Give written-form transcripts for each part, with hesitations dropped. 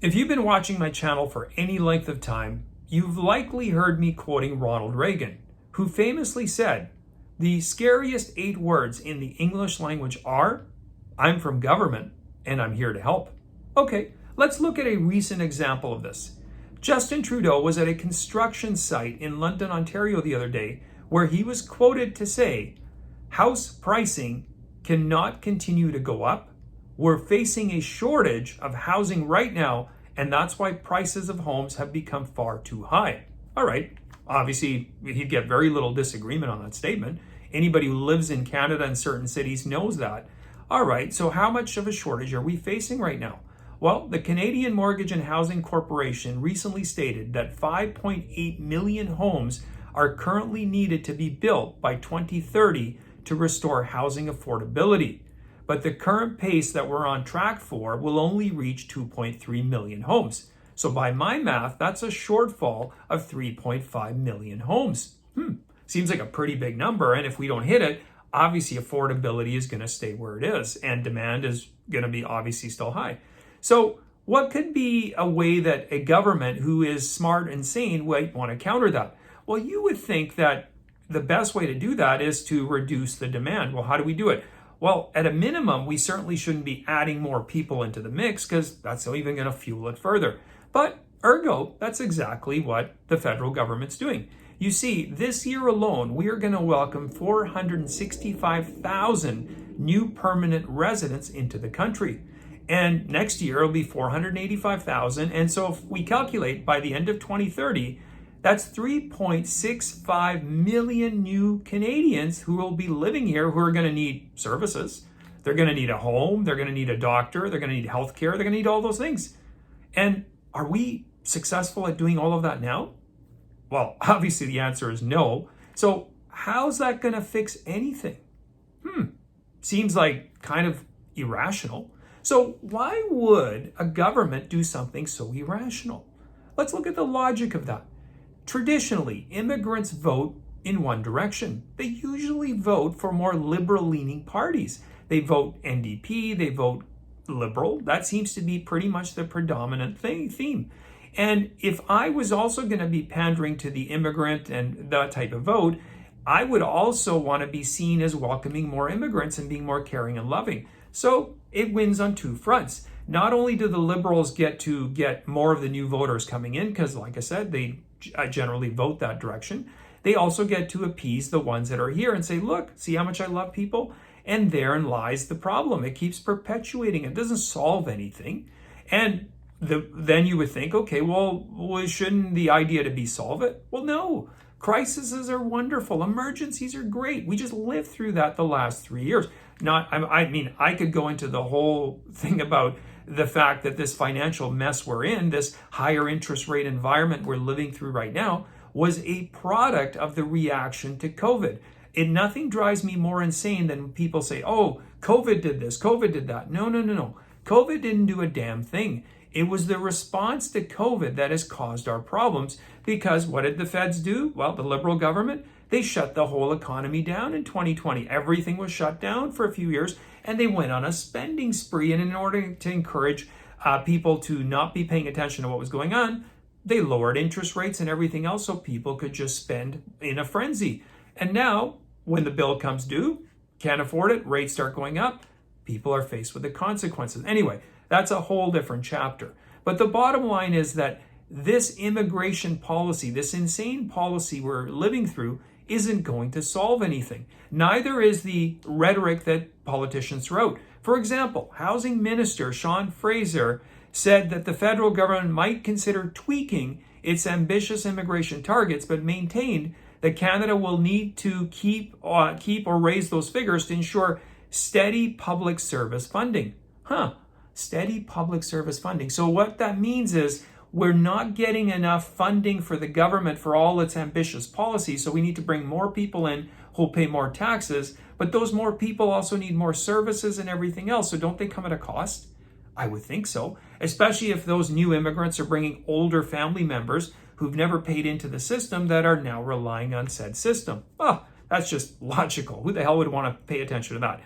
If you've been watching my channel for any length of time, you've likely heard me quoting Ronald Reagan, who famously said, "The scariest 8 words in the English language are, I'm from government and I'm here to help." Okay, let's look at a recent example of this. Justin Trudeau was at a construction site in London, Ontario the other day, where he was quoted to say, "House pricing cannot continue to go up. We're facing a shortage of housing right now, and that's why prices of homes have become far too high." All right, obviously, he'd get very little disagreement on that statement. Anybody who lives in Canada and certain cities knows that. All right, so how much of a shortage are we facing right now? Well, the Canadian Mortgage and Housing Corporation recently stated that 5.8 million homes are currently needed to be built by 2030 to restore housing affordability. But the current pace that we're on track for will only reach 2.3 million homes. So by my math, that's a shortfall of 3.5 million homes. Seems like a pretty big number. And if we don't hit it, obviously affordability is going to stay where it is and demand is going to be obviously still high. So what could be a way that a government who is smart and sane would want to counter that? Well, you would think that the best way to do that is to reduce the demand. Well, how do we do it? Well, at a minimum, we certainly shouldn't be adding more people into the mix because that's even going to fuel it further. But ergo, that's exactly what the federal government's doing. You see, this year alone, we are going to welcome 465,000 new permanent residents into the country. And next year, it'll be 485,000. And so if we calculate by the end of 2030, that's 3.65 million new Canadians who will be living here who are going to need services. They're going to need a home. They're going to need a doctor. They're going to need healthcare. They're going to need all those things. And are we successful at doing all of that now? Well, obviously the answer is no. So how's that going to fix anything? Seems like kind of irrational. So why would a government do something so irrational? Let's look at the logic of that. Traditionally, immigrants vote in one direction. They usually vote for more liberal-leaning parties. They vote NDP, they vote Liberal. That seems to be pretty much the predominant theme. And if I was also going to be pandering to the immigrant and that type of vote, I would also want to be seen as welcoming more immigrants and being more caring and loving. So it wins on 2 fronts. Not only do the Liberals get to get more of the new voters coming in, because like I said, they generally vote that direction, they also get to appease the ones that are here and say, look, see how much I love people? And therein lies the problem. It keeps perpetuating. It doesn't solve anything. And then you would think, okay, well, shouldn't the idea to be solve it? Well, no. Crises are wonderful. Emergencies are great. We just lived through that the last 3 years. I could go into the whole thing about the fact that this financial mess we're in, this higher interest rate environment we're living through right now, was a product of the reaction to COVID. And nothing drives me more insane than when people say, oh, COVID did this, COVID did that. No. COVID didn't do a damn thing. It was the response to COVID that has caused our problems, because what did the feds do? Well, the Liberal government, they shut the whole economy down in 2020. Everything was shut down for a few years, and they went on a spending spree. And in order to encourage people to not be paying attention to what was going on, they lowered interest rates and everything else so people could just spend in a frenzy. And now, when the bill comes due, can't afford it, rates start going up, people are faced with the consequences. Anyway, that's a whole different chapter. But the bottom line is that this immigration policy, this insane policy we're living through, isn't going to solve anything. Neither is the rhetoric that politicians throw out. For example, Housing Minister Sean Fraser said that the federal government might consider tweaking its ambitious immigration targets, but maintained that Canada will need to keep or raise those figures to ensure steady public service funding. Steady public service funding. So what that means is we're not getting enough funding for the government for all its ambitious policies, so we need to bring more people in who'll pay more taxes, but those more people also need more services and everything else, so don't they come at a cost? I would think so, especially if those new immigrants are bringing older family members who've never paid into the system that are now relying on said system. That's just logical. Who the hell would want to pay attention to that?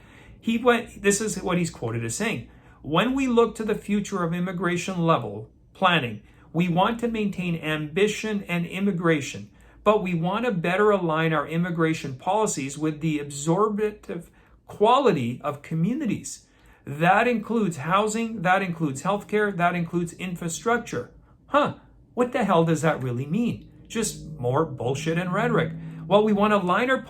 This is what he's quoted as saying: when we look to the future of immigration level, planning. We want to maintain ambition and immigration, but we want to better align our immigration policies with the absorptive quality of communities. That includes housing, that includes healthcare, that includes infrastructure. What the hell does that really mean? Just more bullshit and rhetoric. Well, we want to align our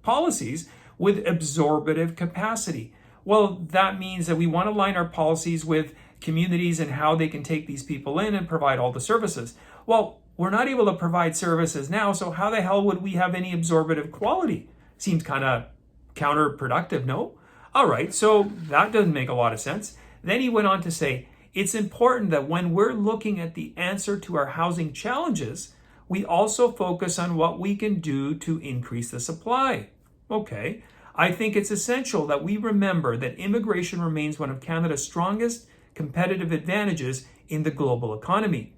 policies with absorptive capacity. Well, that means that we want to align our policies with communities and how they can take these people in and provide all the services. Well, we're not able to provide services now, so how the hell would we have any absorptive quality? Seems kind of counterproductive, no? All right, so that doesn't make a lot of sense. Then he went on to say, it's important that when we're looking at the answer to our housing challenges, we also focus on what we can do to increase the supply. Okay, I think it's essential that we remember that immigration remains one of Canada's strongest competitive advantages in the global economy.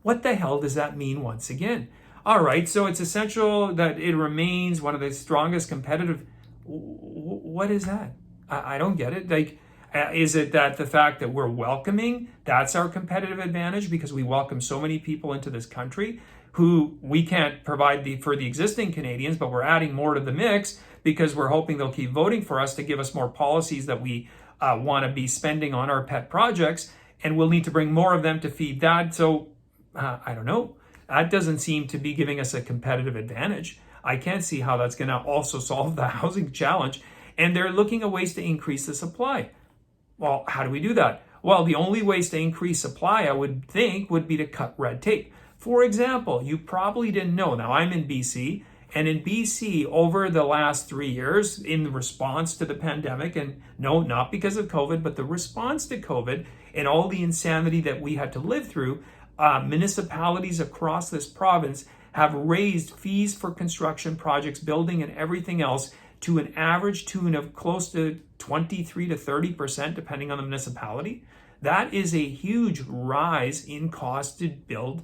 What the hell does that mean once again? All right, so it's essential that it remains one of the strongest competitive... What is that? I don't get it. Like, is it that the fact that we're welcoming, that's our competitive advantage because we welcome so many people into this country who we can't provide for the existing Canadians, but we're adding more to the mix because we're hoping they'll keep voting for us to give us more policies that we want to be spending on our pet projects, and we'll need to bring more of them to feed that. So I don't know. That doesn't seem to be giving us a competitive advantage. I can't see how that's going to also solve the housing challenge. And they're looking at ways to increase the supply. Well, how do we do that? Well, the only ways to increase supply, I would think, would be to cut red tape. For example, you probably didn't know. Now, I'm in BC, and in BC, over the last 3 years, in response to the pandemic, and no, not because of COVID, but the response to COVID and all the insanity that we had to live through, municipalities across this province have raised fees for construction projects, building, and everything else to an average tune of close to 23 to 30%, depending on the municipality. That is a huge rise in cost to build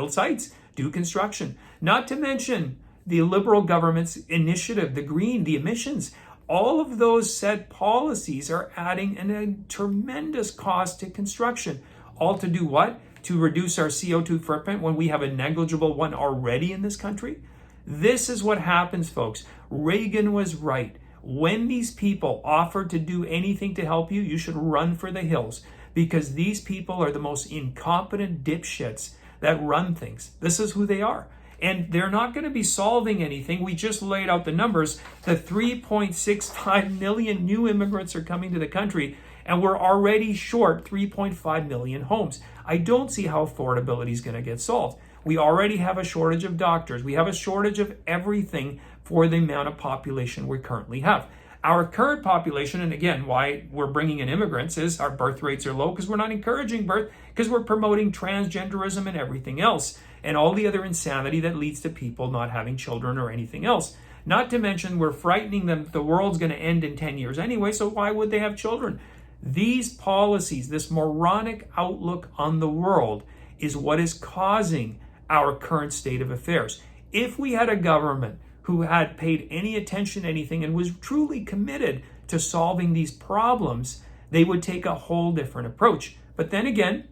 sites, do construction. Not to mention the Liberal government's initiative, the green, the emissions. All of those said policies are adding a tremendous cost to construction. All to do what? To reduce our CO2 footprint when we have a negligible one already in this country? This is what happens, folks. Regan was right. When these people offer to do anything to help you, you should run for the hills because these people are the most incompetent dipshits that run things. This is who they are. And they're not going to be solving anything. We just laid out the numbers. The 3.65 million new immigrants are coming to the country, and we're already short 3.5 million homes. I don't see how affordability is going to get solved. We already have a shortage of doctors. We have a shortage of everything for the amount of population we currently have. Our current population, and again, why we're bringing in immigrants is our birth rates are low because we're not encouraging birth, because we're promoting transgenderism and everything else, and all the other insanity that leads to people not having children or anything else. Not to mention, we're frightening them. The world's going to end in 10 years anyway, so why would they have children? These policies, this moronic outlook on the world is what is causing our current state of affairs. If we had a government who had paid any attention to anything and was truly committed to solving these problems, they would take a whole different approach. But then again,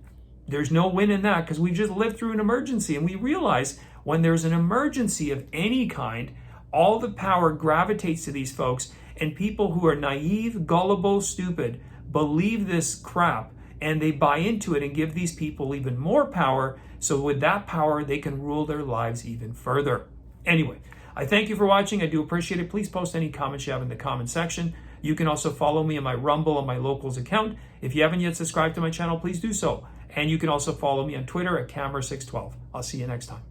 there's no win in that because we just lived through an emergency, and we realize when there's an emergency of any kind, all the power gravitates to these folks, and people who are naive, gullible, stupid believe this crap and they buy into it and give these people even more power. So with that power, they can rule their lives even further. Anyway, I thank you for watching. I do appreciate it. Please post any comments you have in the comment section. You can also follow me on my Rumble and my Locals account. If you haven't yet subscribed to my channel, please do so. And you can also follow me on Twitter at Camera612. I'll see you next time.